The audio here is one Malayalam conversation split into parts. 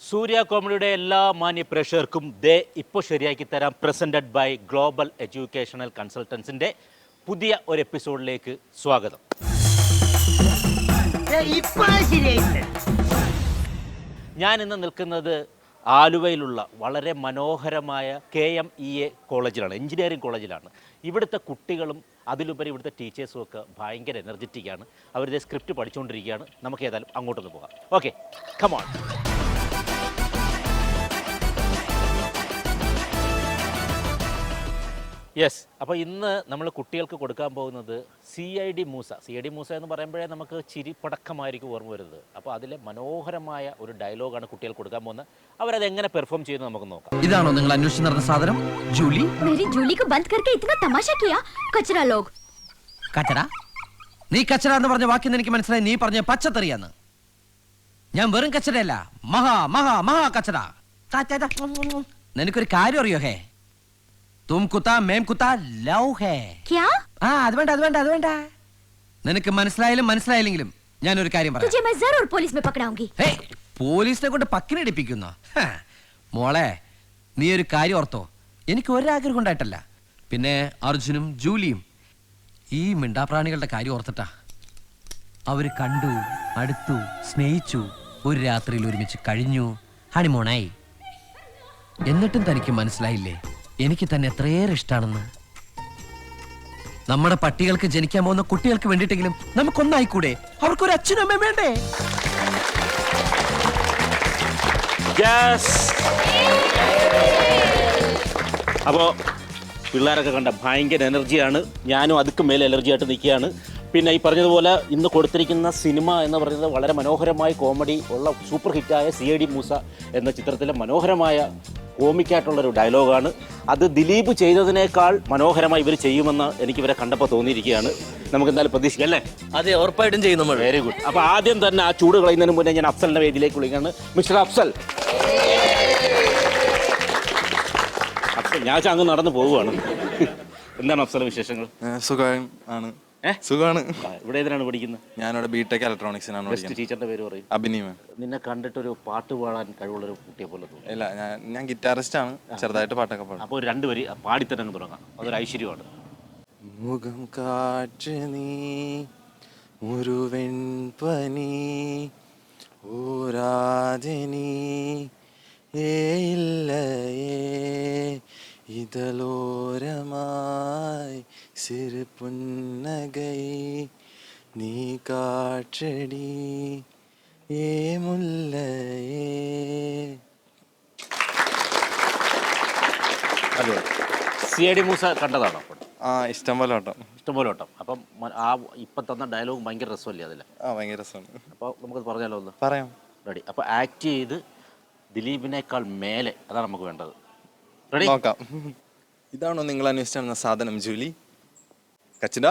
സൂര്യ കോമഡിയുടെ എല്ലാ മാന്യ പ്രേക്ഷകർക്കും ദേ ഇപ്പോൾ ശരിയാക്കി തരാം പ്രസൻറ്റഡ് ബൈ ഗ്ലോബൽ എഡ്യൂക്കേഷണൽ കൺസൾട്ടൻസിൻ്റെ പുതിയ ഒരു എപ്പിസോഡിലേക്ക് സ്വാഗതം. ഞാൻ ഇന്ന് നിൽക്കുന്നത് ആലുവയിലുള്ള വളരെ മനോഹരമായ KMEA കോളേജിലാണ്, എഞ്ചിനീയറിംഗ് കോളേജിലാണ്. ഇവിടുത്തെ കുട്ടികളും അതിലുപരി ഇവിടുത്തെ ടീച്ചേഴ്സും ഒക്കെ ഭയങ്കര എനർജറ്റിക്കാണ്. അവരുടെ സ്ക്രിപ്റ്റ് പഠിച്ചുകൊണ്ടിരിക്കുകയാണ്. നമുക്ക് ഏതായാലും അങ്ങോട്ടൊന്ന് പോകാം. Okay, come on. യെസ്, അപ്പോൾ ഇന്ന് നമ്മൾ കുട്ടികൾക്ക് കൊടുക്കാൻ പോകുന്നത് CID മൂസ എന്ന് പറയുമ്പോഴേ നമുക്ക് ചിരിപ്പടക്കമായിരിക്കും ഓർമ്മ വരുന്നത്. അപ്പോൾ അതിലെ മനോഹരമായ ഒരു ഡയലോഗാണ് കുട്ടികൾക്ക് കൊടുക്കാൻ പോകുന്നത്. അവരത് എങ്ങനെ പെർഫോം ചെയ്യുന്നത് നമുക്ക് നോക്കാം. ഇതാണോ നിങ്ങൾ അന്വേഷിച്ച് നടന്ന സാധനം? ജൂലി मेरी जूली को बंद करके इतना तमाशा किया कचरा लोग. കച്ചറ? നീ കച്ചറ എന്ന് പറഞ്ഞ വാക്കിന്ന് എനിക്ക് മനസ്സിലായി നീ പറഞ്ഞ പച്ചത്തറിയാന്ന്. ഞാൻ വെറും കച്ചറയല്ല, മഹാ മഹാ മഹാ കച്ചറ. നിനക്കൊരു കാര്യം അറിയോ? ഹേ തും കുത്താ മേം കുത്താ ലവ് ഹേ. क्या? അത് വേണ്ട. നിനക്ക് മനസ്സിലായില്ലെങ്കിലും ഞാനൊരു കാര്യം പറയാം. तुझे मैं जरूर पुलिस में पकड़ाऊंगी. പോലീസിനെ കൊണ്ട് പക്കിനടിപ്പിക്കുന്നു. മോളെ, നീ ഒരു കാര്യം ഓർത്തോ, എനിക്ക് ഒരാഗ്രഹം ഉണ്ടായിട്ടല്ല, പിന്നെ അർജുനും ജൂലിയും ഈ മിണ്ടാപ്രാണികളുടെ കാര്യം ഓർത്തിട്ടാ. അവര് കണ്ടു, അടുത്തു, സ്നേഹിച്ചു, ഒരു രാത്രിയിൽ ഒരുമിച്ച് കഴിഞ്ഞു, ഹണിമൂണായി. എന്നിട്ടും തനിക്ക് മനസ്സിലായില്ലേ എനിക്ക് തന്നെ എത്രയേറെ ഇഷ്ടാണെന്ന്? നമ്മുടെ പട്ടികൾക്ക് ജനിക്കാൻ പോകുന്ന കുട്ടികൾക്ക് വേണ്ടിയിട്ടെങ്കിലും നമുക്കൊന്നായിക്കൂടെ? അവർക്കൊരു അച്ഛനും അമ്മയും വേണ്ടേ? അപ്പോൾ പിള്ളേരൊക്കെ കണ്ട ഭയങ്കര എനർജിയാണ്. ഞാനും അതുക്കും മേലെ എനർജിയായിട്ട് നിൽക്കുകയാണ്. പിന്നെ ഈ പറഞ്ഞതുപോലെ ഇന്ന് കൊടുത്തിരിക്കുന്ന സിനിമ എന്ന് പറയുന്നത് വളരെ മനോഹരമായ കോമഡി ഉള്ള സൂപ്പർ ഹിറ്റായ CID മൂസ എന്ന ചിത്രത്തിലെ മനോഹരമായ കോമിക്കായിട്ടുള്ളൊരു ഡയലോഗാണ്. അത് ദിലീപ് ചെയ്തതിനേക്കാൾ മനോഹരമായി ഇവർ ചെയ്യുമെന്ന് എനിക്കിവരെ കണ്ടപ്പോൾ തോന്നിയിരിക്കുകയാണ്. നമുക്ക് എന്തായാലും പ്രതീക്ഷിക്കാം അല്ലേ? അതെ, ഉറപ്പായിട്ടും ചെയ്യും നമ്മൾ. Very good. അപ്പോൾ ആദ്യം തന്നെ ആ ചൂട് കളയുന്നതിന് മുന്നേ ഞാൻ അഫ്സലിൻ്റെ വേദിയിലേക്ക് വിളിക്കുകയാണ്. മിസ്റ്റർ അഫ്സൽ, ഞാൻ അങ്ങ് നടന്നു പോവുകയാണ്. എന്താണ് അഫ്സൽ വിശേഷങ്ങൾ? സുഖമാണ്. സുഖമാണ്. ഇവിടെ ഏതിനാണ് പഠിക്കുന്നത്? ഞാനിവിടെ ബിടെക് ഇലക്ട്രോണിക്സിനാണ് പഠിക്കുന്നത്. ടീച്ചറിന്റെ പേര് പറയും. അഭിനീമ. നിന്നെ കണ്ടിട്ടൊരു പാട്ട് പാടാൻ കഴിവുള്ളൊരു കുട്ടിയെ പോലെ തോന്നുന്നു. ഇല്ല, ഞാൻ ഗിറ്റാറിസ്റ്റ് ആണ്, ചെറുതായിട്ട് പാട്ടൊക്കെ പാടും. അപ്പോൾ രണ്ടുപേര് പാടിത്തന്നെ അങ്ങ് തുടങ്ങാം. അതൊരു ഐശ്വര്യമാണ്. മുഖം കാറ്റ് നീ മുരുവൻ പനി ഊരാജനി ഏയില്ലയേ இதலோரமாய் சிறு புன்னகை நீ காற்றடி ஏ முல்லையே. അതെ, CID മൂസ കണ്ടതാണോ? ഇഷ്ടം പോലെ വട്ടം. ഇഷ്ടംപോലെ വട്ടം. അപ്പം ആ ഇപ്പം തന്ന ഡയലോഗ് ഭയങ്കര രസമല്ലേ അതിൽ? ഭയങ്കര രസമാണ്. അപ്പോൾ നമുക്ക് പറഞ്ഞാലോ? ഒന്ന് പറയാം. റെഡി? അപ്പോൾ ആക്ട് ചെയ്ത് ദിലീപിനേക്കാൾ മേലെ അതാണ് നമുക്ക് വേണ്ടത്. നോക്കാം. ഇതാണോ നിങ്ങൾ അന്വേഷിച്ചിരുന്ന സാധനം ജൂലി? കച്ചട?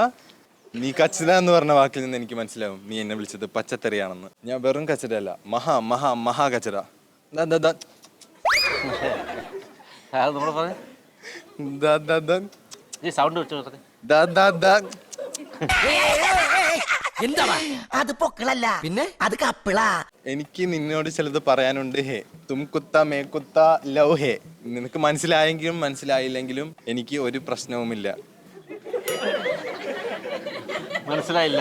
നീ കച്ചട എന്ന് പറഞ്ഞ വാക്കിൽ നിന്ന് എനിക്ക് മനസ്സിലാവും നീ എന്നെ വിളിച്ചത് പച്ചത്തറിയാണെന്ന്. ഞാൻ വെറും കച്ചടയല്ല, മഹാ മഹാ മഹാ കച്ചട. സൗണ്ട് വെച്ചു. പിന്നെ അത് കപ്പിളാ. എനിക്ക് നിന്നോട് ചിലത് പറയാനുണ്ട്. ഹേ തും കുത്ത മേ കുത്ത ലവ് ഹേ. നിനക്ക് മനസ്സിലായെങ്കിലും മനസ്സിലായില്ലെങ്കിലും എനിക്ക് ഒരു പ്രശ്നവുമില്ല. മനസ്സിലായില്ല?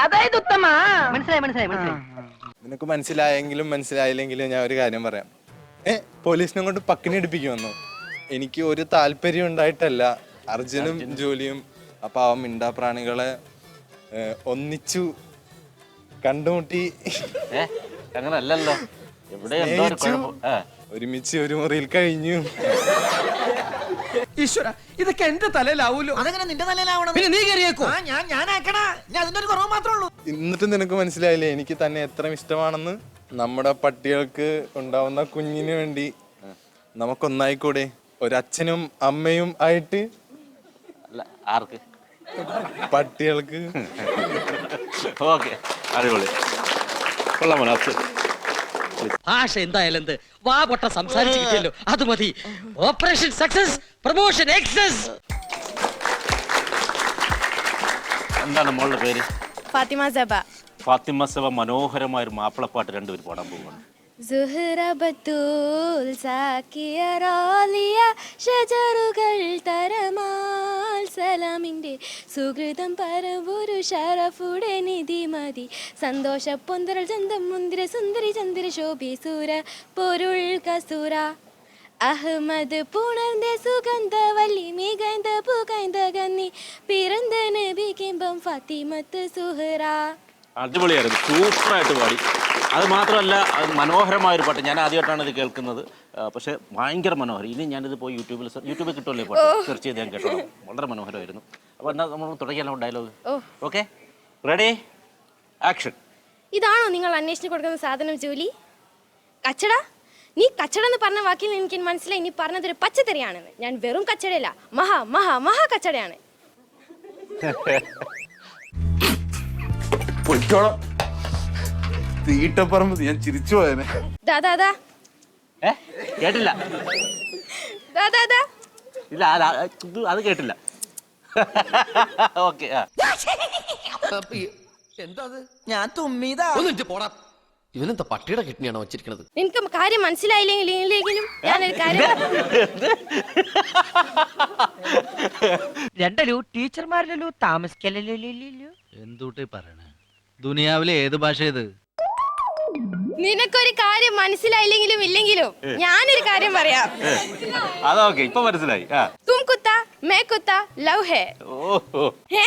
അതായത് ഉത്തമ മനസ്സിലായി. നിനക്ക് മനസ്സിലായെങ്കിലും മനസ്സിലായില്ലെങ്കിലും ഞാൻ ഒരു കാര്യം പറയാം. പോലീസിനെ കൊണ്ട് പക്കിനെ എടുപ്പിക്കുമെന്നോ? എനിക്ക് ഒരു താല്പര്യം ഉണ്ടായിട്ടല്ല. അർജുനും ജോലിയും അപ്പൊ ആ മിണ്ടാപ്രാണികളെ ഒന്നിച്ചു കണ്ടുമുട്ടി അങ്ങനെ അല്ലല്ലോ, ഒരുമിച്ച് ഒരു മുറിയിൽ കഴിഞ്ഞു. ഈശ്വര, ഇതൊക്കെ എന്റെ തലയിലാവൂലോ. അതെങ്ങനെ നിന്റെ തലയിലാവണം? പിന്നെ നീ കയറിയേക്കോ? ഞാനാക്കണാ. അതിന്റെ ഒരു കുറവ് മാത്രമേ ഉള്ളൂ. എന്നിട്ട് നിനക്ക് മനസ്സിലായില്ലേ എനിക്ക് തന്നെ എത്ര ഇഷ്ടമാണെന്ന്? നമ്മുടെ പട്ടികൾക്ക് ഉണ്ടാവുന്ന കുഞ്ഞിന് വേണ്ടി നമുക്കൊന്നായിക്കൂടെ? ഒരച്ഛനും അമ്മയും ആയിട്ട്. അല്ല, ആർക്ക്? പട്ടികൾക്ക്. ഓക്കെ, അടിപൊളി. കൊള്ളാമോ? ഭാഷ എന്തായാലും എന്ത് വാ പൊട്ട സംസാരിച്ചിരിക്കല്ലോ, അത് മതി. Operation success, promotion excess. എന്താണ് മോളുടെ പേര്? ഫാത്തിമ സബ. ഫാത്തിമ സബ മനോഹരമായ ഒരു മാപ്പിളപ്പാട്ട് രണ്ടുപേരും പാടാൻ പോവുകയാണ്. സുഹ്റ ബത്തൂൽ സാക്കിയ റാലിയ ഷജറുകൾ തരമാൽ സലാമിൻ്റെ സുഹൃതം പരവൊരു ഷറഫുടെ നിധിമതി സന്തോഷ പൊന്തരൽ ചന്തം മുന്തിര സുന്ദരി ചന്ദ്ര ശോഭി സൂര പൊരുൾ കസൂര അഹമ്മദ് പുണർந்த സുഗന്ധ വല്ലി മികൈந்த പുകൈந்த കന്നി പിറந்த നബി കിംബം ഫാത്തിമത്ത് സുഹ്റ. അടിപൊളിയായിരുന്നു, സൂപ്പറായിട്ട് പാടി. അത് മാത്രമല്ല, അത് മനോഹരമായൊരു പാട്ട്. ഞാൻ ആദ്യമായിട്ടാണ് ഇത് കേൾക്കുന്നത്, പക്ഷേ ഭയങ്കര മനോഹരം. ഇനി ഞാനിത് പോയി യൂട്യൂബിൽ കിട്ടുമല്ലേ പാട്ട്, സെർച്ച് ചെയ്ത് ഞാൻ കേട്ടോളാം. വളരെ മനോഹരമായിരുന്നു. അപ്പോൾ എന്നാൽ നമ്മൾ തുടങ്ങിയാലോ ഡയലോഗ്? Okay, ready, action. ഇതാണോ നിങ്ങൾ അന്വേഷിച്ച് കൊടുക്കുന്ന സാധനം ജോലി? കച്ചട? നീ കച്ചട എന്ന് പറഞ്ഞ വാക്കിൽ എനിക്ക് മനസ്സിലായി നീ പറഞ്ഞതൊരു പച്ചത്തറിയാണെന്ന്. ഞാൻ വെറും കച്ചടയല്ല, മഹാ മഹാ മഹാ കച്ചടയാണ്. തീട്ടപ്പറമ്പ് ഞാൻ ചിരിച്ചു പോയനെ. ദാദാ കേട്ടില്ല. ദാദാ ഇല്ല, അത് കേട്ടില്ല. ഓക്കെ. എന്താ ഞാൻ തുമ്മിതാ. പോടാ, ഇവനെന്താ പട്ടിയുടെ കിഡ്നിയാണോ വെച്ചിരിക്കണത്? നിനക്ക് കാര്യം മനസ്സിലായില്ലെങ്കിലും ഞാനൊരു കാര്യം രണ്ടല്ലോ ടീച്ചർമാരിലല്ലോ താമസിക്കല്ലോ. എന്തൂട്ടേ പറയണേ, ദുനിയാവിലെ ഏത് ഭാഷ ഇത്? നിനക്കൊരു കാര്യം മനസ്സിലായില്ലെങ്കിലും ഇല്ലെങ്കിലും ഞാനൊരു കാര്യം പറയാം. അതൊക്കെ ഇപ്പൊ മനസ്സിലായി. തും കുത്ത മേ കുത്ത ലവ് ഹേ. ഓഹോ, ഹേ,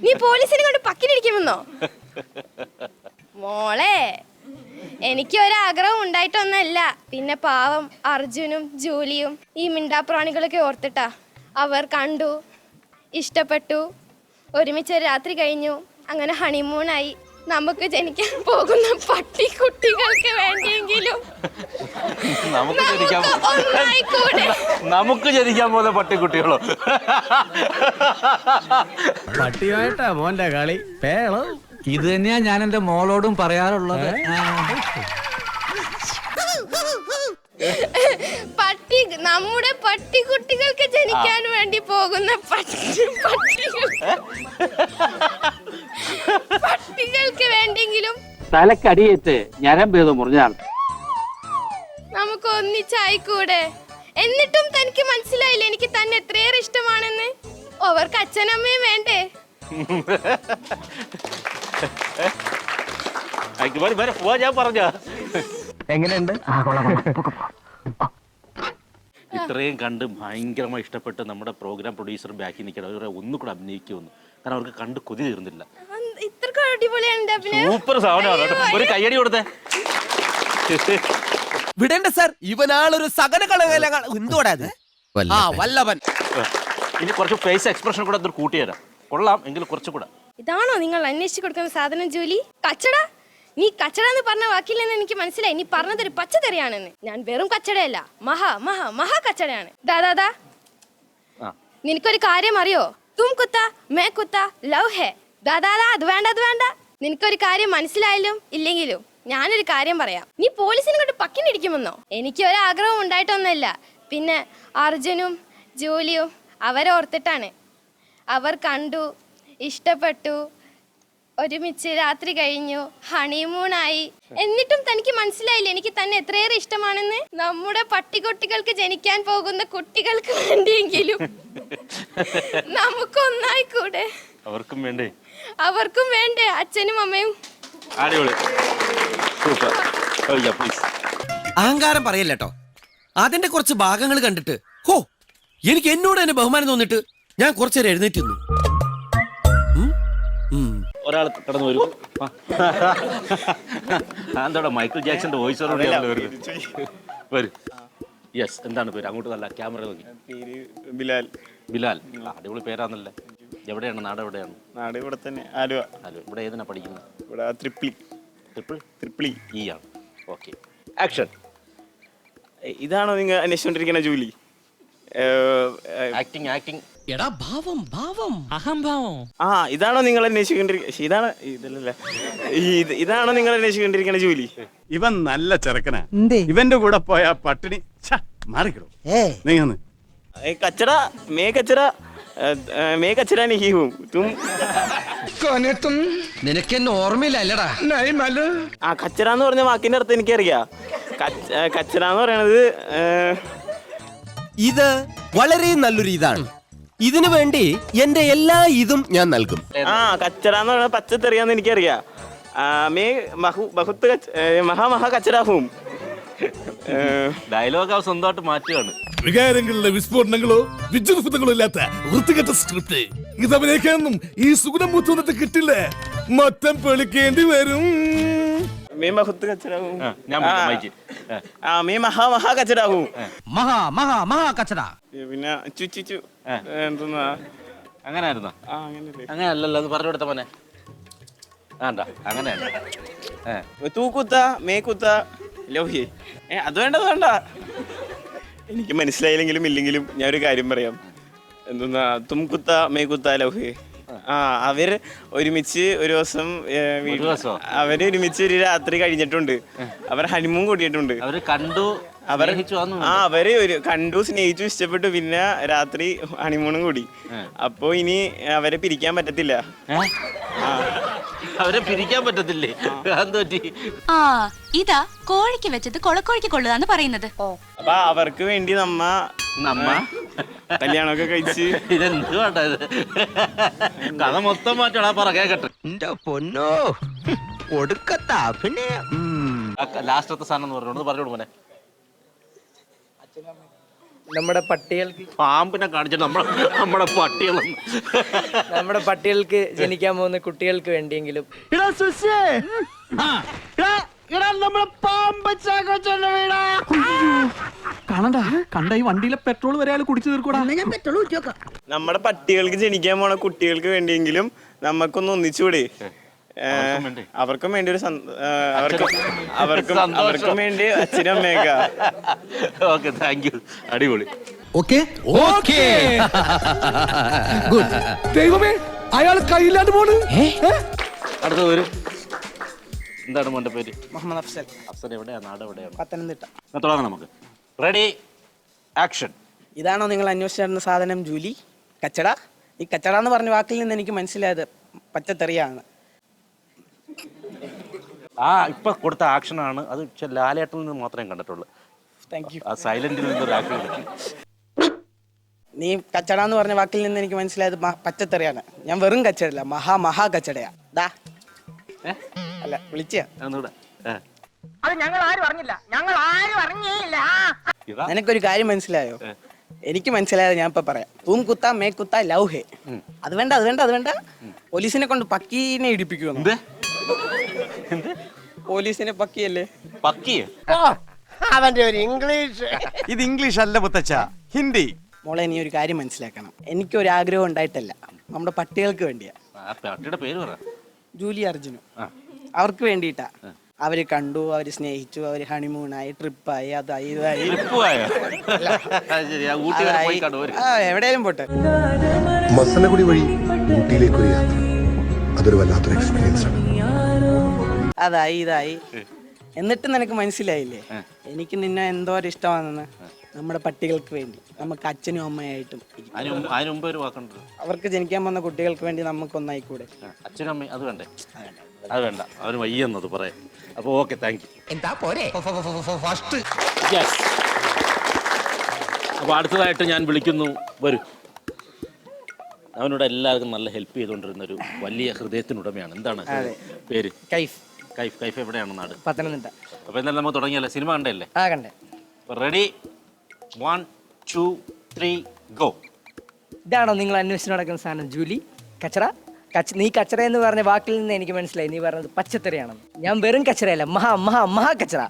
നീ പോലീസിനെ കൊണ്ട് പക്കിലിരിക്കുമെന്നോ? മോളെ, എനിക്ക് ഒരാഗ്രഹം ഉണ്ടായിട്ടൊന്നല്ല. പിന്നെ പാവം അർജുനും ജൂലിയും ഈ മിണ്ടാപ്രാണികളൊക്കെ ഓർത്തിട്ടാ. അവർ കണ്ടു, ഇഷ്ടപ്പെട്ടു, ഒരുമിച്ചൊരു രാത്രി കഴിഞ്ഞു, അങ്ങനെ ഹണിമൂണായി. നമുക്ക് ജനിക്കാൻ പോകുന്ന പട്ടിക്കുട്ടികൾക്ക് വേണ്ടിയെങ്കിലും നമുക്ക് ജനിക്കാൻ പോകുന്ന പട്ടിക്കുട്ടികളോ? പട്ടിയായിട്ടാ മോന്റെ കളി പേളോ. ഇത് തന്നെയാ ഞാൻ എന്റെ മോളോടും പറയാറുള്ളത്. പട്ടി, നമ്മുടെ പട്ടിക്കുട്ടികൾക്ക് ജനിക്കാൻ വേണ്ടി പോകുന്ന പട്ടികൾക്ക് വേണ്ടിയെങ്കിലും തലക്കടിയേറ്റ് ഞരമ്പേത് മുറിഞ്ഞാണ്. നമുക്ക് ഒന്നിച്ചായിക്കൂടെ? എന്നിട്ടും തനിക്ക് മനസ്സിലായില്ല എനിക്ക് തന്നെ എത്രയേറെ ഇഷ്ടമാണെന്ന്. അവർക്ക് അച്ഛനമ്മയും വേണ്ടേ? ഞാൻ പറഞ്ഞ എങ്ങനെയുണ്ട്? ഇത്രയും കണ്ട് ഭയങ്കരമായി ഇഷ്ടപ്പെട്ട് നമ്മുടെ പ്രോഗ്രാം പ്രൊഡ്യൂസർ ബാക്കി നിൽക്കണം. അവരെ ഒന്നുകൂടെ അഭിനയിക്കുമെന്ന്, കാരണം അവർക്ക് കണ്ട് കൊതി തീർന്നില്ല. ഇത്രക്കും അടിപൊളിയാണ്. സൂപ്പർ സാധനമാണ്. ഒരു കയ്യടി കൊടുത്തേ. വിടണ്ട സാർ, ഇവനാളൊരു സകല എന്തോടാ വല്ലഭൻ. ഇനി കുറച്ച് ഫേസ് എക്സ്പ്രഷൻ കൂടെ അതൊരു കൂട്ടിത്തരാം. കൊള്ളാം എങ്കിലും കുറച്ചുകൂടെ. ഇതാണോ നിങ്ങൾ അന്വേഷിച്ച് കൊടുക്കുന്ന സാധനം ജോലി? കച്ചട? നീ കച്ചട എന്ന് പറഞ്ഞ വാക്കില്ലെന്ന് എനിക്ക് മനസ്സിലായി. നീ പറഞ്ഞതൊരു പച്ചക്കറിയാണെന്ന്. ഞാൻ വെറും കച്ചടയല്ല, മഹാ മഹാ മഹാ കച്ചടയാണ്. ദാദാ, നിനക്കൊരു കാര്യം അറിയോ? തും കുത്ത മേ കുത്ത ലവ് ഹേ. ദാദാ, അത് വേണ്ട, അത് വേണ്ട. നിനക്കൊരു കാര്യം മനസ്സിലായാലും ഇല്ലെങ്കിലും ഞാനൊരു കാര്യം പറയാം. നീ പോലീസിനെ കൊണ്ട് പക്കിനിരിക്കുമെന്നോ? എനിക്ക് ഒരാഗ്രഹം ഉണ്ടായിട്ടൊന്നല്ല. പിന്നെ അർജുനും ജൂലിയും അവരോർത്തിട്ടാണ്. അവർ കണ്ടു, ഇഷ്ടപ്പെട്ടു, ഒരുമിച്ച് രാത്രി കഴിഞ്ഞു, ഹണിമൂണായി. എന്നിട്ടും തനിക്ക് മനസ്സിലായില്ല എനിക്ക് തന്നെ എത്രയേറെ ഇഷ്ടമാണെന്ന്. നമ്മുടെ പട്ടികുട്ടികൾക്ക് ജനിക്കാൻ പോകുന്ന കുട്ടികൾക്ക് വേണ്ടിയെങ്കിലും നമുക്കൊന്നായിക്കൂടെ? അവർക്കും വേണ്ടേ? അവർക്കും വേണ്ടേ അച്ഛനും അമ്മയും? അടിപൊളി, സൂപ്പർ. പ്ലീസ് അഹങ്കാരം പറയല്ലോ. അതിന്റെ കുറച്ച് ഭാഗങ്ങൾ കണ്ടിട്ട് ഹോ, എനിക്ക് എന്നോട് തന്നെ ബഹുമാനം തോന്നിട്ട് ഞാൻ കുറച്ചേരം എഴുന്നേറ്റ് നിന്നു. ഒരാൾ കടന്നു വരും. എന്താ മൈക്കിൾ ജാക്സന്റെ വോയിസ് വരും. യെസ്, എന്താണ് പേര്? അങ്ങോട്ട് നല്ല ക്യാമറ നോക്കി. ബിലാൽ. ബിലാൽ, അടിപൊളി പേരാണല്ലേ. എവിടെയാണ് നാട്? എവിടെയാണ് നാട്? ഇവിടെ തന്നെ, ആലുവ. ഇവിടെ ഏതിനാ പഠിക്കുന്നത്? ഇവിടെ ട്രിപ്പിളി ഇ ആണ്. Okay, action. ഇതാണോ നിങ്ങൾ അന്വേഷിച്ചുകൊണ്ടിരിക്കുന്ന ജോലി? Acting acting. എടാ ഭാവം ഭാവം അഹംഭാവം. ആ, ഇതാണോ നിങ്ങൾ അന്വേഷിച്ചുകൊണ്ടിരിക്കുന്ന? ഇതാണോ നിങ്ങൾ അന്വേഷിച്ചുകൊണ്ടിരിക്കുന്ന ജോലി? ഇവൻ നല്ല ചെറുക്കനാ. ഇവന്റെ കൂടെ പോയ പട്ടിണി മാറിക്കിടും. കച്ചട മേ കച്ചട മേ കച്ചട नहीं हूं तुम. നിനക്ക് എന്നെ ഓർമ്മയില്ല അല്ലടാ. ആ കച്ചട എന്ന് പറഞ്ഞ വാക്കിന്റെ അർത്ഥം എനിക്കറിയാം. കച്ചട എന്ന് പറയണത് ഇത് വളരെ നല്ലൊരു ഇതാണ്. ഇതിനു വേണ്ടി എന്റെ എല്ലാ ഇതും ഞാൻ നൽകും. കച്ചട എന്ന് പറയുന്നത് പച്ചത്തെറിയാന്ന് എനിക്കറിയാം. മേ ബഹുത്ത് മഹാ കച്ചടാഹും. ഡയലോഗ് അവ സ്വന്തമായിട്ട് മാറ്റുകയാണ്. വികാരങ്ങളിലെ വിസ്ഫോടനങ്ങളോ വിജൃംഭങ്ങളോ ഇല്ലാത്ത വൃത്തികെട്ട സ്ക്രിപ്റ്റ് ഇത് അഭിനയിക്കാനൊന്നും ഈ സുഗുണം മൂത്തുവന്നിട്ട് കിട്ടില്ല. മൊത്തം പൊളിക്കേണ്ടി വരും. മേ ബഹുത്ത് കച്ചടാഹും. ഞാൻ വിളിക്കാം, മൈക്ക്. മേ മഹാ കച്ചടാഹും. മഹാ മഹാ മഹാ കച്ചട. പിന്നെ ചുച്ചു എന്തെന്നാ അങ്ങനായിരുന്നോ? അങ്ങനല്ലേ. അങ്ങനെ അല്ലല്ലോ, അത് പറഞ്ഞു കൊടുത്ത മോനെ. വേണ്ട അങ്ങനെയല്ല. തൂക്കുത്ത മേക്കുത്ത ലൗഹ്യേ. അത് വേണ്ട. എനിക്ക് മനസ്സിലായില്ലെങ്കിലും ഇല്ലെങ്കിലും ഞാനൊരു കാര്യം പറയാം. എന്തെന്നാ തുംകുത്ത മേക്കുത്ത ലൗഹ്യേ. അവര് ഒരുമിച്ച് ഒരു ദിവസം അവര് ഒരുമിച്ച് ഒരു രാത്രി കഴിഞ്ഞിട്ടുണ്ട്. അവർ ഹണിമൂൺ കൂട്ടിയിട്ടുണ്ട്. അവര് കണ്ടു, അവര് കണ്ടു, സ്നേഹിച്ചു, ഇഷ്ടപ്പെട്ടു, പിന്നെ രാത്രി ഹണിമൂണും കൂടി. അപ്പൊ ഇനി അവരെ പിരിക്കാൻ പറ്റത്തില്ല. അവരെ പിരിക്കാൻ പറ്റത്തില്ലേ? ഇതാ കോഴിക്ക് വെച്ചത് കൊളക്കോഴിക്ക് കൊള്ളുകയെന്ന് പറയുന്നത്. അപ്പൊ അവർക്ക് വേണ്ടി നമ്മ കല്യാണമൊക്കെ കഴിച്ച് ഇതെന്ത് വേണ്ട, ഇത് കഥ മൊത്തം മാറ്റണം. പറ കേക്കട്ടെ. പൊന്നോ ഒടുക്കത്താ. പിന്നെ ലാസ്റ്റത്തെ സാധനം എന്ന് പറഞ്ഞോണ്ട് പറഞ്ഞു മോനെ. നമ്മുടെ പട്ടികൾക്ക് പാമ്പിനെ കാണിച്ചിട്ട് നമ്മുടെ പട്ടികളും നമ്മുടെ പട്ടികൾക്ക് ജനിക്കാൻ പോകുന്ന കുട്ടികൾക്ക് വേണ്ടിയെങ്കിലും കണ്ട ഈ വണ്ടിയിലെ പെട്രോൾ വരെ അയാൾ കുടിച്ചു തീർക്കൂടാ. നമ്മുടെ പട്ടികൾക്ക് ജനിക്കാൻ പോണ കുട്ടികൾക്ക് വേണ്ടിയെങ്കിലും നമുക്കൊന്ന് ഒന്നിച്ചൂടെ? അവർക്കും വേണ്ടി ഒരു അവർക്കും വേണ്ടി അച്ഛനും അമ്മയൊക്കെ. Okay, thank you. അടിപൊളി. ദൈവമേ, അയാൾ കയ്യില്ലാണ്ട് പോണ്. അടുത്ത വരും. എന്താണ് മോന്റെ പേര്? മുഹമ്മദ് അഫ്സൽ. അഫ്സൽ എവിടെയാ? നാട് എവിടെയാണ്? പത്തനംതിട്ട. തുടങ്ങാം നമുക്ക്. Ready, action. ഇതാണോ നിങ്ങൾ അന്വേഷിച്ചിരുന്ന സാധനം ജൂലി? കച്ചട. ഈ കച്ചട എന്ന് പറഞ്ഞ വാക്കിൽ നിന്ന് എനിക്ക് മനസ്സിലായത് പച്ചത്തെറിയാണ്. ഇപ്പൊ കൊടുത്ത ആക്ഷൻ ആണ് അത്. ലാലേട്ടനിൽ നിന്ന് മാത്രമേ കണ്ടിട്ടുള്ളൂ. Thank you. ആ സൈലന്റിൽ നിന്നൊരു ആക്ഷൻ. നീ കച്ചട എന്ന് പറഞ്ഞ വാക്കിൽ നിന്ന് എനിക്ക് മനസ്സിലായത് പച്ചത്തെറിയാണ്. ഞാൻ വെറും കച്ചടല്ല, മഹാ കച്ചടയാ. അല്ല വിളിച്ച നിനക്കൊരു കാര്യം മനസ്സിലായോ? എനിക്ക് മനസ്സിലായത് ഞാൻ ഇപ്പൊ പറയാം. തൂം കുത്ത മേ കുത്ത ലവ് ഹേ. അത് വേണ്ട. പോലീസിനെ കൊണ്ട് പക്കീനെ ഇടിപ്പിക്കുമെന്ന്. പോലീസിനെ പക്കിയല്ലേ? അവന്റെ ഒരു ഇംഗ്ലീഷ്. ഇത് ഇംഗ്ലീഷ് അല്ല മുത്തച്ഛ, ഹിന്ദി. മോളെ, നീ ഒരു കാര്യം മനസ്സിലാക്കണം. എനിക്കൊരു ആഗ്രഹം ഉണ്ടായിട്ടല്ല, നമ്മുടെ പട്ടികൾക്ക് വേണ്ടിയാ. പട്ടിയുടെ പേര് പറ. ജൂലി അർജുനും. അവർക്ക് വേണ്ടിയിട്ടാ. അവര് കണ്ടു, അവര് സ്നേഹിച്ചു, അവര് ഹണിമൂണായി, ട്രിപ്പായി, അതായി ഇതായി. എവിടെയും പോട്ടെ. മസനഗുഡി വഴി ഊട്ടിയിലേക്ക് ഒരു യാത്ര, അതൊരു വല്ലാത്തൊരു എക്സ്പീരിയൻസ് ആണ്. അതായി ഇതായി. എന്നിട്ട് നിനക്ക് മനസ്സിലായില്ലേ എനിക്ക് നിന്നെ എന്തോരം ഇഷ്ടമാണെന്ന്? നമ്മുടെ പട്ടികൾക്ക് വേണ്ടി, നമുക്ക് അച്ഛനും അമ്മയായിട്ടും അവർക്ക് ജനിക്കാൻ പോകുന്ന കുട്ടികൾക്ക് വേണ്ടി നമുക്ക് ഒന്നായിക്കൂടെ? അച്ഛനും അമ്മയും അത് വേണ്ടേ? അത് വേണ്ട, അവന് വയ്യെന്നത് പറയാം. അപ്പോൾ ഓക്കെ, താങ്ക് യു. എന്താ പോരെ ഫസ്റ്റ്. അപ്പോൾ അടുത്തതായിട്ട് ഞാൻ വിളിക്കുന്നു, വരൂ. അവനോട് എല്ലാവർക്കും നല്ല ഹെൽപ്പ് ചെയ്തുകൊണ്ടിരുന്ന ഒരു വലിയ ഹൃദയത്തിനുടമയാണ്. എന്താണ് പേര്? കൈഫ്. കൈഫ് എവിടെയാണ് നാട്? പത്തനംതിട്ട. അപ്പോൾ എന്തായാലും നമുക്ക് തുടങ്ങിയല്ലേ? സിനിമ കണ്ടല്ലേ? കണ്ടേ. Ready, 1 2 3 go. ഇതാണോ നിങ്ങൾ അന്വേഷിച്ച് നടക്കുന്ന സാധനം ജൂലി? കച്ചറ. നീ കച്ചറ എന്ന് പറഞ്ഞ വാക്കിൽ നിന്ന് എനിക്ക് മനസ്സിലായി നീ പറഞ്ഞത് പച്ചത്തറിയാണെന്ന്. ഞാൻ വെറും കച്ചറയല്ല, മഹാ കച്ചറ.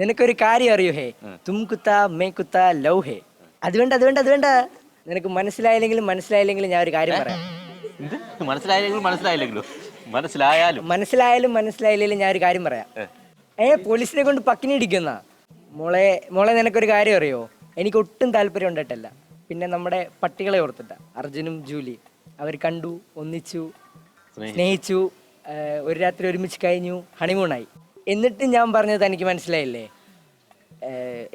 നിനക്കൊരു കാര്യം അറിയോ? ഹേ തും കുത്ത മേ കുത്ത ലവ് ഹേ. അത് വേണ്ട. നിനക്ക് മനസ്സിലായില്ലെങ്കിലും ഞാൻ ഒരു കാര്യം പറയാം. മനസ്സിലായാലും ഞാൻ ഒരു കാര്യം പറയാം. പോലീസിനെ കൊണ്ട് പക്കിനി ഇടിക്കുന്ന മോളെ നിനക്കൊരു കാര്യം അറിയോ? എനിക്ക് ഒട്ടും താല്പര്യം ഉണ്ടായിട്ടല്ല, പിന്നെ നമ്മുടെ പട്ടികളെ ഓർത്തിട്ട. അർജുനും ജൂലി അവർ കണ്ടു, ഒന്നിച്ചു, സ്നേഹിച്ചു, ഒരു രാത്രി ഒരുമിച്ച് കഴിഞ്ഞു, ഹണിമൂണായി. എന്നിട്ടും ഞാൻ പറഞ്ഞത് എനിക്ക് മനസ്സിലായില്ലേ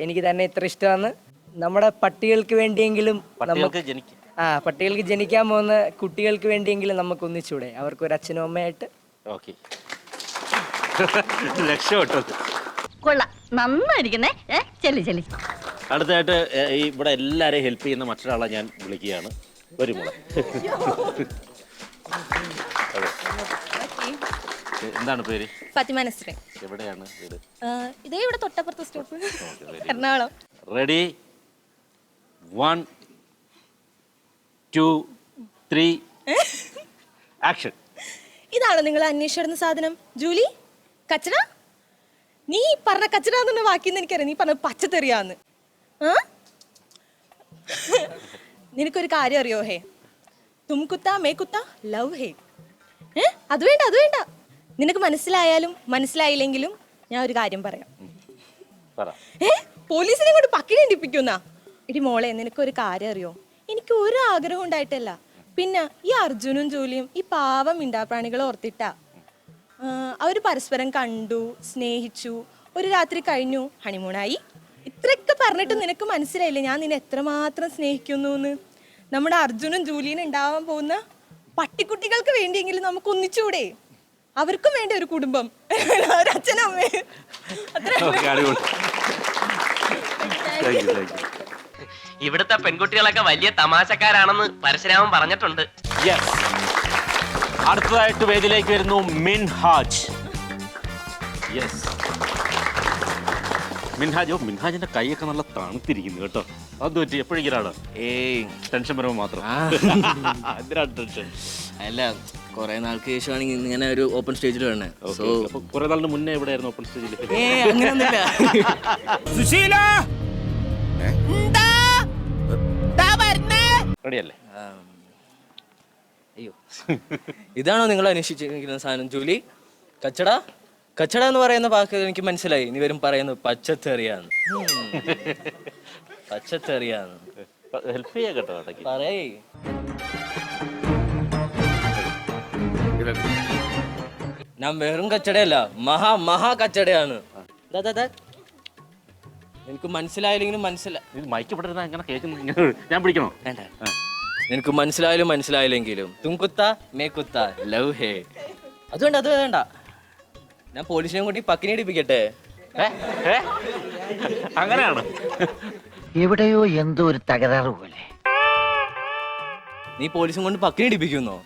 എനിക്ക് തന്നെ ഇത്ര ഇഷ്ടമാണെന്ന്? നമ്മുടെ പട്ടികൾക്ക് വേണ്ടിയെങ്കിലും പട്ടികൾക്ക് ജനിക്കും. പട്ടികൾക്ക് ജനിക്കാൻ പോകുന്ന കുട്ടികൾക്ക് വേണ്ടിയെങ്കിലും നമുക്ക് ഒന്നിച്ചൂടെ, അവർക്ക് ഒരു അച്ഛനും അമ്മയായിട്ട്. ഓക്കെ, രക്ഷപ്പെട്ടത്. കൊള്ളാം, നന്നായിരിക്കുന്നേ. ചെല്ലി ചെല്ലി. അടുത്തതായിട്ട് ഇവിടെ എല്ലാരെയും ഹെൽപ്പ് ചെയ്യുന്ന മറ്റൊരാളെ ഞാൻ വിളിക്കുകയാണ്. വരും മോളെ. എന്താണ് പേര്? ഫാത്തിമ നസ്രീൻ. എവിടെയാണ് വീട്? ഇതേ ഇവിടെ തൊട്ടപ്പുറത്തെ സ്റ്റോപ്പ്, എറണാകുളം. Ready, 1 2 3 action. ഇതാണോ നിങ്ങൾ അന്വേഷിച്ചിരുന്ന സാധനം ജൂലി? കച്ചട? നീ പറഞ്ഞ കച്ചട എന്നുള്ള വാക്കിന്ന് എനിക്കറിയാം. നീ പറഞ്ഞ പച്ചത്തെറിയാന്ന്. നിനക്കൊരു കാര്യം അറിയോ? ഹേ, തും കുത്ത മേ കുത്ത ലവ് ഹേ. അത് വേണ്ട, അത് വേണ്ട. നിനക്ക് മനസ്സിലായാലും മനസ്സിലായില്ലെങ്കിലും ഞാൻ ഒരു കാര്യം പറയാം. പോലീസിനെ കൊണ്ട് പക്കിനെ ഇടിപ്പിക്കുന്ന. ഇടി മോളെ, നിനക്കൊരു കാര്യം അറിയോ? എനിക്ക് ഒരു ആഗ്രഹം ഉണ്ടായിട്ടല്ല. പിന്നെ ഈ അർജുനും ജൂലിയും ഈ പാവം മിണ്ടാപ്രാണികളെ ഓർത്തിട്ടാ. അവർ പരസ്പരം കണ്ടു, സ്നേഹിച്ചു, ഒരു രാത്രി കഴിഞ്ഞു, ഹണിമൂണായി. ഇത്രയൊക്കെ പറഞ്ഞിട്ട് നിനക്ക് മനസ്സിലായില്ലേ ഞാൻ നിന്നെ എത്രമാത്രം സ്നേഹിക്കുന്നു എന്ന്? നമ്മുടെ അർജുനും ജൂലിയും ഉണ്ടാവാൻ പോകുന്ന പട്ടിക്കുട്ടികൾക്ക് വേണ്ടിയെങ്കിലും നമുക്ക് ഒന്നിച്ചൂടെ? അവർക്കും വേണ്ട ഒരു കുടുംബം, ഒരച്ഛനും അമ്മയും. ഇവിടുത്തെ പെൺകുട്ടികളൊക്കെ വലിയ തമാശക്കാരാണെന്ന് പരശുരാമൻ പറഞ്ഞിട്ടുണ്ട്. അടുത്തതായിട്ട് വേദിയിലേക്ക് വരുന്നു മിൻഹാജ്. യെസ്, മിൻഹാജ്. മിൻഹാജിന്റെ കൈയൊക്കെ നല്ല തണുത്തിരിക്കുന്നു കേട്ടോ. അത് പറ്റി എപ്പോഴെങ്കിലാണ് ടെൻഷൻ വരുമ്പോൾ മാത്രം. എന്തിനാണ് ടെൻഷൻ? അല്ല, കുറെ നാൾക്ക് ശേഷമാണ് ഇങ്ങനെ ഒരു ഓപ്പൺ സ്റ്റേജിൽ വരണേ. കുറെ നാളിന് മുന്നേ എവിടെയായിരുന്നു ഓപ്പൺ സ്റ്റേജിൽ? അങ്ങനെയൊന്നുമില്ല. റെഡിയല്ലേ? അയ്യോ, ഇതാണോ നിങ്ങൾ അന്വേഷിച്ചിരിക്കുന്ന സാധനം ജൂലി? കച്ചട? കച്ചട എന്ന് പറയുന്ന വാക്ക് എനിക്ക് മനസ്സിലായി. നീ വരും പറയുന്നത് പച്ചത്തെറിയാന്ന്. പച്ചത്തെറിയാന്ന് ഹെൽപ്പ് ചെയ്യാ കേട്ടോ. പറയേ. ഞാൻ വെറും കച്ചടയല്ല, മഹാ കച്ചടയാണ്. എനിക്ക് മനസ്സിലായില്ലെങ്കിലും മൈക്ക് പെട്ടിരുന്ന എങ്ങനെ കേൾക്കുന്നു? ഞാൻ പിടിക്കണോ? വേണ്ട, നിനക്ക് മനസ്സിലായില്ലെങ്കിലും തും കുത്ത മേ കുത്ത ലവ് ഹേ. അത് വേണ്ട. ഞാൻ പോലീസിനെ കൂട്ടി പക്കിനെ ഇടിപ്പിക്കട്ടെ? അങ്ങനെയാണ്. എവിടെയോ എന്തോ ഒരു തകരാറ് പോലെ. നീ പോലീസും കൊണ്ട് പക്കിനെ ഇടിപ്പിക്കുന്നോ?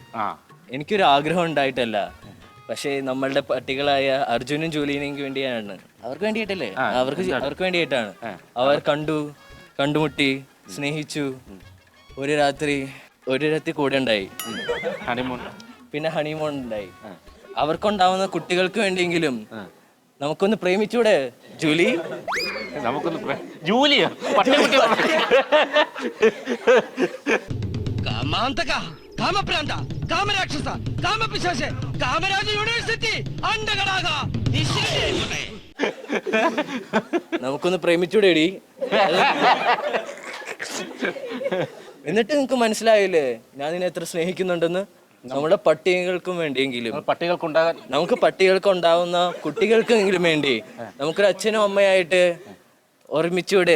എനിക്കൊരു ആഗ്രഹം ഉണ്ടായിട്ടല്ല, പക്ഷേ നമ്മളുടെ പട്ടികളായ അർജുനും ജൂലിയനും വേണ്ടിയാണ്. അവർക്ക് വേണ്ടിയിട്ടല്ലേ? അവർക്ക് വേണ്ടിയിട്ടാണ്. അവർ കണ്ടുമുട്ടി, സ്നേഹിച്ചു, ഒരു രാത്രി കൂടെ ഉണ്ടായി, പിന്നെ ഹണിമൂൺ ഉണ്ടായി. അവർക്കുണ്ടാവുന്ന കുട്ടികൾക്ക് വേണ്ടിയെങ്കിലും നമുക്കൊന്ന് പ്രേമിച്ചൂടെ ജൂലി? ജൂലിയാ? കാമാന്തക, കാമപ്രാന്ത, കാമരാക്ഷസ, കാമപിശാച, കാമരാജ യൂണിവേഴ്സിറ്റി അണ്ടകടാക. നമുക്കൊന്ന് പ്രേമിച്ചൂടേടി? എന്നിട്ട് നിനക്ക് മനസ്സിലായില്ലേ ഞാൻ നിന്നെ എത്ര സ്നേഹിക്കുന്നുണ്ടെന്ന്? നമ്മുടെ പട്ടികൾക്കും വേണ്ടിയെങ്കിലും, നമുക്ക് പട്ടികൾക്ക് ഉണ്ടാവുന്ന കുട്ടികൾക്കെങ്കിലും വേണ്ടി നമുക്കൊരു അച്ഛനും അമ്മയായിട്ട് ഒരുമിച്ചൂടെ?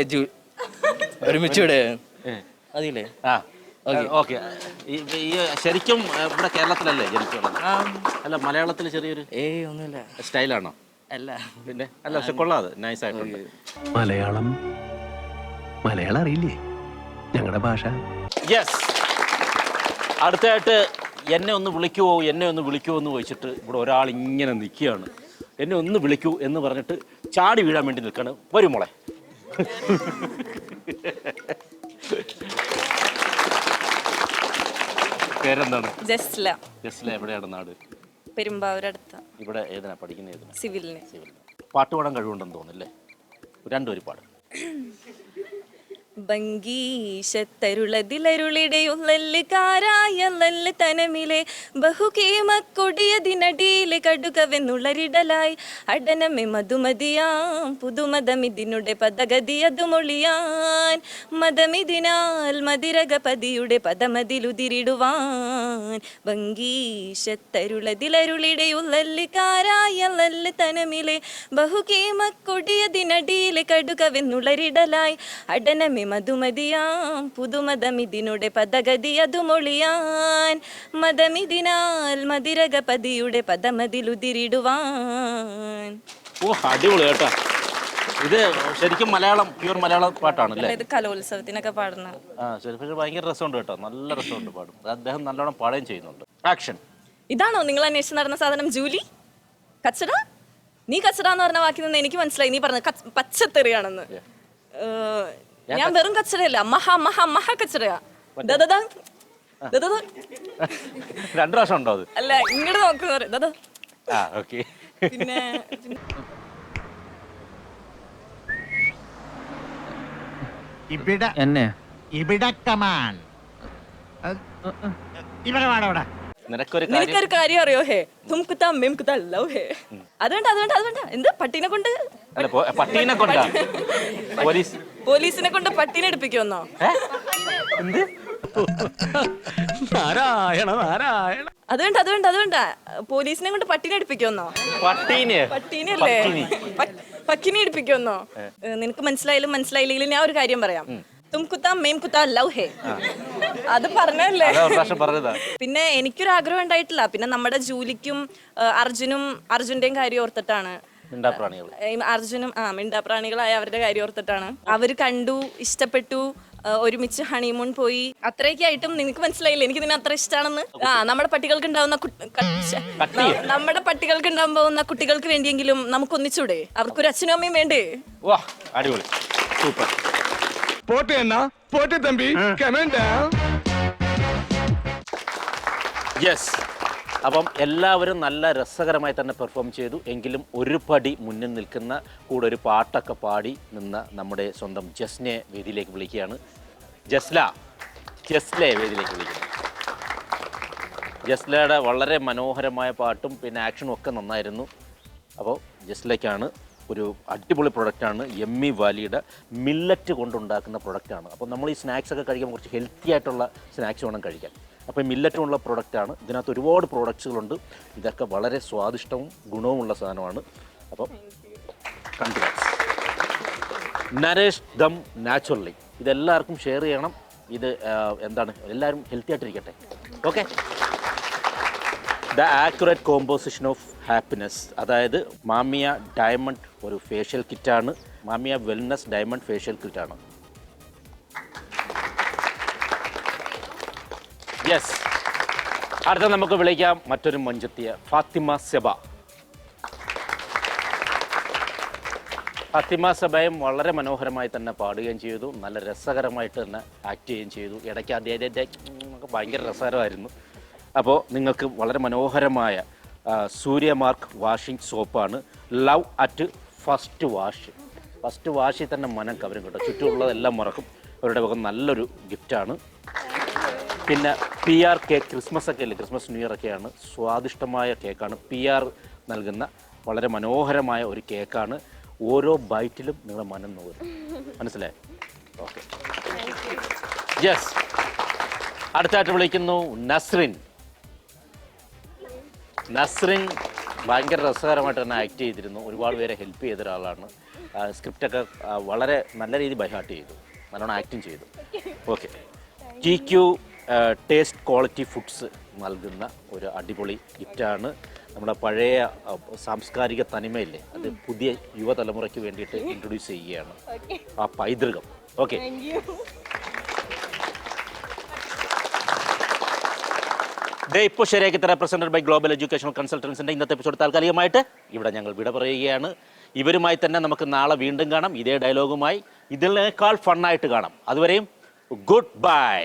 അതില്ലേ? ഓക്കെ. ശരിക്കും ഇവിടെ കേരളത്തിലല്ലേ ജനിച്ചുള്ളത്? അല്ല, മലയാളത്തിൽ ചെറിയൊരു ഒന്നുമില്ല സ്റ്റൈലാണോ? അല്ല, പിന്നെ അല്ല, പക്ഷെ കൊള്ളാതെ നൈസ് ആയിട്ടുണ്ട്. മലയാളം അറിയില്ലേ ഞങ്ങളുടെ ഭാഷ? യെസ്. അടുത്തായിട്ട് എന്നെ ഒന്ന് വിളിക്കുവോ എന്ന് ചോദിച്ചിട്ട് ഇവിടെ ഒരാൾ ഇങ്ങനെ നിൽക്കുകയാണ്. എന്നെ ഒന്ന് വിളിക്കൂ എന്ന് പറഞ്ഞിട്ട് ചാടി വീഴാൻ വേണ്ടി നിൽക്കുകയാണ്. വരും മോളെ. പേരെന്താണ്? ജസ്ല. എവിടെയാണ് നാട്? പെരുമ്പാവൂരടുത്ത. ഇവിടെ ഏതിനാ പഠിക്കുന്നത്? സിവിലിന്. പാട്ട് പാടാൻ കഴിവുണ്ടെന്ന് തോന്നുന്നല്ലേ? രണ്ടുപേരും പാടും. ബംഗീശത്തരുളതിലരുളിടയുള്ളല്ലുകാരായല്ലല്ല് തനമിലെ ബഹുകേമക്കൊടിയതിനടിയിലെ കടുകവെന്നുള്ളരിടലായി അടനമെ മധുമതിയാം പുതുമതമിതിനുടെ പദഗതിയതു മൊഴിയാൻ മതമിതിനാൽ മതിരകപതിയുടെ പദമതിലുതിരിടുവാൻ ബംഗീശത്തരുളതിലരുളിടയുള്ളല്ലുകാരായല്ലല്ല് തനമിലെ ബഹുകേമക്കൊടിയതിനടിയിലെ കടുകവെന്നുള്ളരിടലായി അടനമെ മധുമതിയാം പുതുമതമിതിനുടെ പദഗതിയതു മൊളിയാൻ മതമിതിനാൽ മതിരകപതിയുടെ പദമതിലുതിരിടുവാൻ. ഓ അടിപൊളി കേട്ടോ. ഇത് ശരിക്കും മലയാളം പ്യൂർ മലയാളം പാട്ടാണ് അല്ലേ? ഇത് കലോത്സവത്തിനൊക്കെ പാടുന്ന. ആ ശരി. പക്ഷേ ഭയങ്കര രസമുണ്ട് കേട്ടോ, നല്ല രസമുണ്ട് പാടും. അദ്ദേഹം നല്ലോണം പാടുകയും ചെയ്യുന്നുണ്ട്. ആക്ഷൻ. ഇതാണോ നിങ്ങൾ അന്വേഷിച്ച് നടന്ന സാധനം ജൂലി? കച്ചട? നീ കച്ചട എന്ന് പറഞ്ഞ വാക്കിൽ നിന്ന് എനിക്ക് മനസ്സിലായി നീ പറഞ്ഞ പച്ചത്തെറിയാണെന്ന്. ഞാൻ വെറും കച്ചടയല്ല, മഹാ മഹാ മഹാ കച്ചടയാ. രണ്ടു പ്രാവശ്യം ഉണ്ടോ അത്? അല്ല ഇങ്ങോട്ട് നോക്കുന്ന. ആ ഓക്കെ. പിന്നെ എന്നെ നിനക്കൊരു കാര്യം അറിയോ ഹേ? തുംകുത്താ മെംകുത്താ ലവ് ഹേ. അതുകൊണ്ട് എന്ത് പട്ടീനെ കൊണ്ട് പട്ടീനെ കൊണ്ടാ പോലീസിനെ കൊണ്ട് പട്ടീനെ എടുപ്പിക്കുമെന്നോ? നാരായണ നാരായണ. അതുകൊണ്ട് പോലീസിനെ കൊണ്ട് പട്ടീനെ എടുപ്പിക്കുമെന്നോ? പട്ടീനല്ലേ പക്കിനെ എടുപ്പിക്കുമെന്നോ? നിനക്ക് മനസ്സിലായാലും മനസ്സിലായില്ലെങ്കിലും ഞാൻ ഒരു കാര്യം പറയാം. തുംകുത്താ മേംകുത്താ ലവ് ഹേ. അത് പറഞ്ഞല്ലേ. പിന്നെ എനിക്കൊരു ആഗ്രഹം ഉണ്ടായിട്ടില്ല. പിന്നെ നമ്മുടെ ജൂലിക്കും അർജുന്റെയും കാര്യം ഓർത്തിട്ടാണ്. അർജുനും മിണ്ടാപ്രാണികളായ അവരുടെ കാര്യം ഓർത്തിട്ടാണ്. അവര് കണ്ടു, ഇഷ്ടപ്പെട്ടു, ഒരുമിച്ച് ഹണിമൂൺ പോയി. അത്രയൊക്കെ ആയിട്ടും നിനക്ക് മനസ്സിലായില്ലേ എനിക്ക് നിന്നെ അത്ര ഇഷ്ടമാണെന്ന്. നമ്മുടെ പട്ടികൾക്ക് ഉണ്ടാവുന്ന കുട്ടികൾക്ക് വേണ്ടിയെങ്കിലും നമുക്ക് ഒന്നിച്ചൂടെ? അവർക്കൊരു അച്ഛനും അമ്മയും വേണ്ടേ? അടിപൊളി, സൂപ്പർ. പോട്ടെ അണ്ണാ, പോട്ടെ തമ്പി. യെസ്. അപ്പം എല്ലാവരും നല്ല രസകരമായി തന്നെ പെർഫോം ചെയ്തു. എങ്കിലും ഒരു പടി മുന്നിൽ നിൽക്കുന്ന കൂടെ ഒരു പാട്ടൊക്കെ പാടി നിന്ന നമ്മുടെ സ്വന്തം ജസ്നെ വേദിയിലേക്ക് വിളിക്കുകയാണ്. ജസ്ലെ വേദിയിലേക്ക് വിളിക്കുന്നു. ജസ്ലയുടെ വളരെ മനോഹരമായ പാട്ടും പിന്നെ ആക്ഷനും ഒക്കെ നന്നായിരുന്നു. അപ്പോൾ ജസ്ലയ്ക്കാണ് ഒരു അടിപൊളി പ്രൊഡക്റ്റാണ് എമ്മി വാലിയുടെ മില്ലറ്റ് കൊണ്ടുണ്ടാക്കുന്ന പ്രൊഡക്റ്റാണ്. അപ്പോൾ നമ്മൾ ഈ സ്നാക്സ് ഒക്കെ കഴിക്കുമ്പോൾ കുറച്ച് ഹെൽത്തി ആയിട്ടുള്ള സ്നാക്സ് വേണം കഴിക്കാൻ. അപ്പോൾ മില്ലറ്റ് കൊണ്ടുള്ള പ്രൊഡക്റ്റാണ്. ഇതിനകത്ത് ഒരുപാട് പ്രോഡക്ട്സുകളുണ്ട്. ഇതൊക്കെ വളരെ സ്വാദിഷ്ടവും ഗുണവുമുള്ള സാധനമാണ്. അപ്പം കൺഗ്രാറ്റ്സ്. നരേഷ് ദം നാച്ചുറലി. ഇതെല്ലാവർക്കും ഷെയർ ചെയ്യണം. ഇത് എല്ലാവരും ഹെൽത്തി ആയിട്ടിരിക്കട്ടെ. Okay. The accurate composition of happiness, അതായത് മാമിയ ഡയമണ്ട് ഒരു ഫേഷ്യൽ കിറ്റാണ്. മാമിയ വെൽനസ് ഡയമണ്ട് ഫേഷ്യൽ കിറ്റാണ്. യെസ്. അടുത്ത നമുക്ക് വിളിക്കാം മറ്റൊരു മഞ്ചെത്തിയ ഫാത്തിമ സെബ. ഫാത്തിമ സെബയും വളരെ മനോഹരമായി തന്നെ പാടുകയും ചെയ്തു. നല്ല രസകരമായിട്ട് തന്നെ ആക്ട് ചെയ്യുകയും ചെയ്തു. ഇടയ്ക്ക് അദ്ദേഹത്തെ ഭയങ്കര രസകരമായിരുന്നു. അപ്പോൾ നിങ്ങൾക്ക് വളരെ മനോഹരമായ സൂര്യമാർക്ക് വാഷിംഗ് സോപ്പാണ്. ലവ് അറ്റ് ഫസ്റ്റ് വാഷിൽ തന്നെ മനം കവരും കേട്ടോ. ചുറ്റുമുള്ളതെല്ലാം മറക്കും. അവരുടെ വക നല്ലൊരു ഗിഫ്റ്റാണ്. പിന്നെ PR കേക്ക്, ക്രിസ്മസ് ഒക്കെ അല്ലേ, ക്രിസ്മസ് ന്യൂ ഇയർ ഒക്കെയാണ്. സ്വാദിഷ്ടമായ കേക്കാണ്. PR നൽകുന്ന വളരെ മനോഹരമായ ഒരു കേക്കാണ്. ഓരോ ബൈറ്റിലും നിങ്ങളുടെ മനം നോക്കും. മനസ്സിലായി? ഓക്കെ. യെസ്. അടുത്തായിട്ട് വിളിക്കുന്നു നസ്രിൻ. ഭയങ്കര രസകരമായിട്ട് തന്നെ ആക്ട് ചെയ്തിരുന്നു. ഒരുപാട് പേരെ ഹെൽപ്പ് ചെയ്ത ഒരാളാണ്. സ്ക്രിപ്റ്റൊക്കെ വളരെ നല്ല രീതിയിൽ ബൈഹാർട്ട് ചെയ്തു. നല്ലോണം ആക്ടിങ് ചെയ്തു. Okay. TQ taste quality foods നൽകുന്ന ഒരു അടിപൊളി ഗിഫ്റ്റാണ്. നമ്മുടെ പഴയ സാംസ്കാരിക തനിമയില്ലേ, അത് പുതിയ യുവതലമുറയ്ക്ക് വേണ്ടിയിട്ട് ഇൻട്രൊഡ്യൂസ് ചെയ്യുകയാണ്. ആ പൈതൃകം. ഓക്കെ. ഇപ്പോൾ ശരിയാക്കി തരാം. പ്രസന്റഡ് ബൈ ഗ്ലോബൽ എഡ്യൂക്കേഷണൽ കൺസൾട്ടൻസിൻ്റെ ഇന്നത്തെ എപ്പിസോഡ് താൽക്കാലികമായിട്ട് ഇവിടെ ഞങ്ങൾ വിട പറയുകയാണ്. ഇവരുമായി തന്നെ നമുക്ക് നാളെ വീണ്ടും കാണാം. ഇതേ ഡയലോഗുമായി ഇതിനേക്കാൾ ഫണ്ണായിട്ട് കാണാം. അതുവരെയും ഗുഡ് ബൈ.